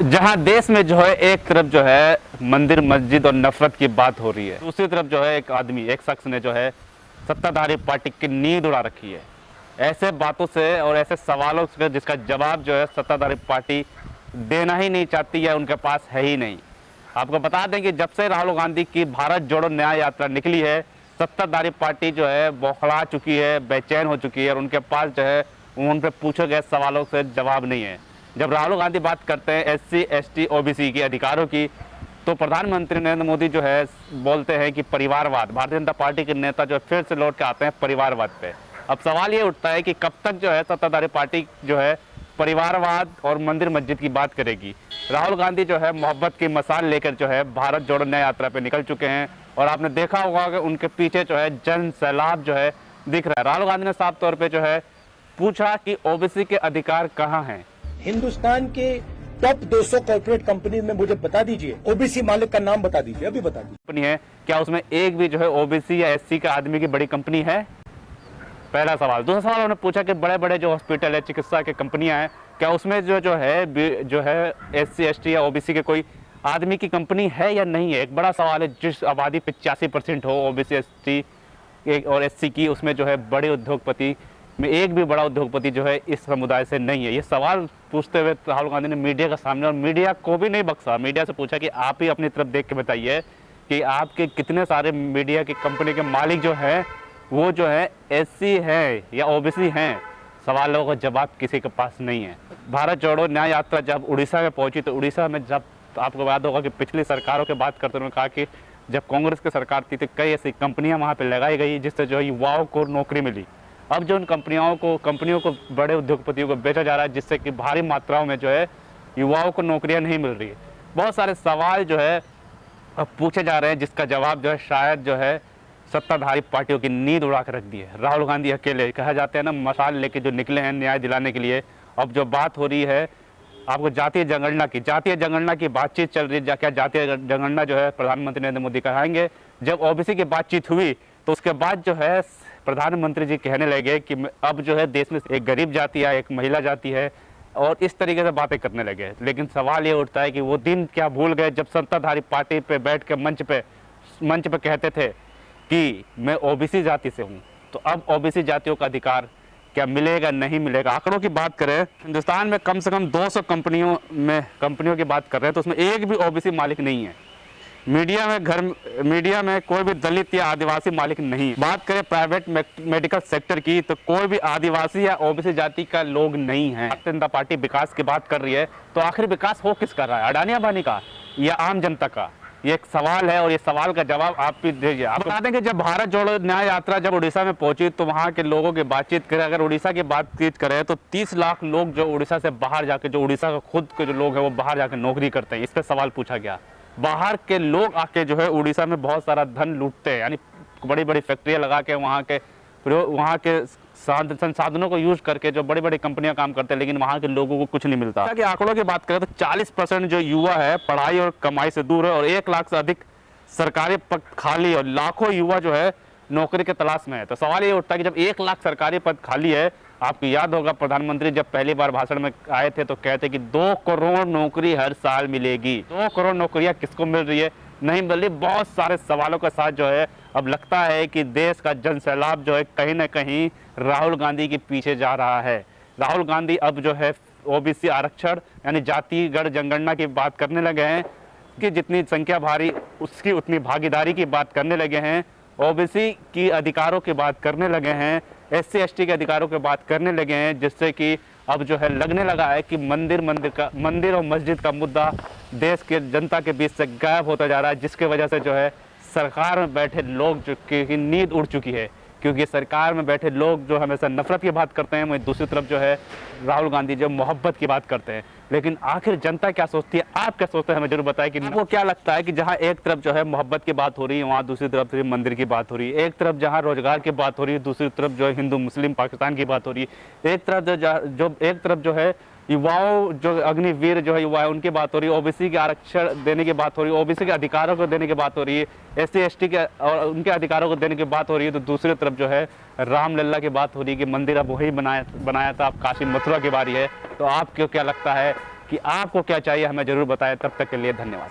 जहां देश में जो है एक तरफ जो है मंदिर मस्जिद और नफरत की बात हो रही है, दूसरी तरफ जो है एक शख्स ने जो है सत्ताधारी पार्टी की नींद उड़ा रखी है। ऐसे बातों से और ऐसे सवालों से जिसका जवाब जो है सत्ताधारी पार्टी देना ही नहीं चाहती है, उनके पास है ही नहीं। आपको बता दें कि जब से राहुल गांधी की भारत जोड़ो न्याय यात्रा निकली है, सत्ताधारी पार्टी जो है बौखला चुकी है, बेचैन हो चुकी है और उनके पास जो है उन पर पूछे गए सवालों से जवाब नहीं है। जब राहुल गांधी बात करते हैं SC ST OBC के अधिकारों की, तो प्रधानमंत्री नरेंद्र मोदी जो है बोलते हैं कि परिवारवाद, भारतीय जनता पार्टी के नेता जो फिर से लौट के आते हैं परिवारवाद पे। अब सवाल ये उठता है कि कब तक जो है सत्ताधारी पार्टी जो है परिवारवाद और मंदिर मस्जिद की बात करेगी। राहुल गांधी जो है मोहब्बत की मसाल लेकर जो है भारत जोड़ो न्याय यात्रा पे निकल चुके हैं और आपने देखा होगा कि उनके पीछे जो है जन सैलाब जो है दिख रहा है। राहुल गांधी ने साफ तौर पे जो है पूछा कि OBC के अधिकार कहाँ हैं। हिंदुस्तान के टॉप 200 कॉर्पोरेट कंपनी में मुझे बता दीजिए, OBC मालिक का नाम बता दीजिए, अभी बता दीजिए। कंपनी है, क्या उसमें एक भी जो है OBC या SC का आदमी की बड़ी कंपनी है? पहला सवाल। दूसरा सवाल उन्होंने पूछा कि बड़े बड़े जो हॉस्पिटल है, चिकित्सा के कंपनियां हैं, क्या उसमें जो है SC ST या OBC के कोई आदमी की कंपनी है या नहीं है? एक बड़ा सवाल है। जिस आबादी 85% हो OBC ST और SC की, उसमें जो है बड़े उद्योगपति में एक भी बड़ा उद्योगपति जो है इस समुदाय से नहीं है। ये सवाल पूछते हुए राहुल गांधी ने मीडिया के सामने, और मीडिया को भी नहीं बख्शा, मीडिया से पूछा कि आप ही अपनी तरफ देख के बताइए कि आपके कितने सारे मीडिया की कंपनी के मालिक जो है वो जो है SC है या OBC हैं। सवालों का जवाब किसी के पास नहीं है। भारत जोड़ो न्याय यात्रा जब उड़ीसा में पहुंची, तो उड़ीसा में जब आपको याद होगा कि पिछली सरकारों की बात करते उन्होंने कहा कि जब कांग्रेस की सरकार थी तो कई ऐसी कंपनियां वहां पर लगाई गई जिससे जो है युवाओं को नौकरी मिली। अब जो उन कंपनियों को बड़े उद्योगपतियों को बेचा जा रहा है, जिससे कि भारी मात्राओं में जो है युवाओं को नौकरियां नहीं मिल रही है। बहुत सारे सवाल जो है अब पूछे जा रहे हैं, जिसका जवाब जो है शायद जो है सत्ताधारी पार्टियों की नींद उड़ा कर रख दी है। राहुल गांधी अकेले, कहा जाते हैं ना, मशाल लेके जो निकले हैं न्याय दिलाने के लिए। अब जो बात हो रही है आपको जातीय जनगणना की बातचीत चल रही है। क्या जातीय जनगणना जो है प्रधानमंत्री नरेंद्र मोदी कराएंगे? जब OBC की बातचीत हुई तो उसके बाद जो है प्रधानमंत्री जी कहने लगे कि अब जो है देश में एक गरीब जाति है, एक महिला जाति है, और इस तरीके से बातें करने लगे। लेकिन सवाल ये उठता है कि वो दिन क्या भूल गए जब सत्ताधारी पार्टी पे बैठ के मंच पे कहते थे कि मैं OBC जाति से हूँ। तो अब OBC जातियों का अधिकार क्या मिलेगा, नहीं मिलेगा? आंकड़ों की बात करें, हिंदुस्तान में कम से कम 200 कंपनियों की बात कर रहे हैं, तो उसमें एक भी OBC मालिक नहीं है। मीडिया में कोई भी दलित या आदिवासी मालिक नहीं है। बात करें प्राइवेट मेडिकल सेक्टर की, तो कोई भी आदिवासी या OBC जाति का लोग नहीं है। भारतीय जनता पार्टी विकास की बात कर रही है, तो आखिर विकास हो किसका रहा है? अडानी अंबानी का या आम जनता का? ये एक सवाल है और ये सवाल का जवाब आप भी दीजिए। आप बता दें कि जब भारत जोड़ो न्याय यात्रा जब उड़ीसा में पहुंची, तो वहां के लोगों की बातचीत करें, अगर उड़ीसा की बातचीत करें, तो 30 लाख लोग जो उड़ीसा से बाहर जाके, जो उड़ीसा का खुद के जो लोग हैं वो बाहर जाके नौकरी करते हैं। इस पर सवाल पूछा गया। बाहर के लोग आके जो है उड़ीसा में बहुत सारा धन लूटते हैं, यानी बड़ी बड़ी फैक्ट्रियां लगा के वहाँ के संसाधनों को यूज करके जो बड़ी बड़ी कंपनियां काम करते हैं, लेकिन वहाँ के लोगों को कुछ नहीं मिलता। कि आंकड़ों की बात करें तो 40% जो युवा है पढ़ाई और कमाई से दूर है, और 1 लाख से अधिक सरकारी पद खाली, और लाखों युवा जो है नौकरी के तलाश में है। तो सवाल ये उठता है कि जब 1 लाख सरकारी पद खाली है, आपको याद होगा प्रधानमंत्री जब पहली बार भाषण में आए थे तो कहते कि 2 करोड़ नौकरी हर साल मिलेगी। 2 करोड़ नौकरियां किसको मिल रही है? नहीं मिल रही। बहुत सारे सवालों के साथ जो है अब लगता है कि देश का जन सैलाब जो है कहीं ना कहीं राहुल गांधी के पीछे जा रहा है। राहुल गांधी अब जो है OBC आरक्षण यानी जातिगत जनगणना की बात करने लगे हैं कि जितनी संख्या भारी उसकी उतनी भागीदारी की बात करने लगे हैं। OBC की अधिकारों की बात करने लगे हैं, SC ST के अधिकारों की बात करने लगे हैं, जिससे कि अब जो है लगने लगा है कि मंदिर और मस्जिद का मुद्दा देश के जनता के बीच से गायब होता जा रहा है, जिसके वजह से जो है सरकार में बैठे लोग जो की नींद उड़ चुकी है। क्योंकि सरकार में बैठे लोग जो हमेशा नफरत की बात करते हैं, वहीं दूसरी तरफ जो है राहुल गांधी जो मोहब्बत की बात करते हैं। लेकिन आखिर जनता क्या सोचती है, आप क्या सोचते हैं, हमें जरूर बताएं कि आपको क्या लगता है कि जहां एक तरफ जो है मोहब्बत की बात हो रही है, वहां दूसरी तरफ से मंदिर की बात हो रही है। एक तरफ जहां रोजगार की बात हो रही है, दूसरी तरफ जो है हिंदू मुस्लिम पाकिस्तान की बात हो रही है। एक तरफ जो है युवाओं जो अग्निवीर जो है युवा है उनकी बात हो रही है, OBC के आरक्षण देने की बात हो रही है, OBC के अधिकारों को देने की बात हो रही है, SC ST के और उनके अधिकारों को देने की बात हो रही है। तो दूसरी तरफ जो है रामलला की बात हो रही है कि मंदिर अब वही बनाया था, अब काशी मथुरा की बारी है। तो आपको क्या लगता है कि आपको क्या चाहिए हमें जरूर बताएं। तब तक के लिए धन्यवाद।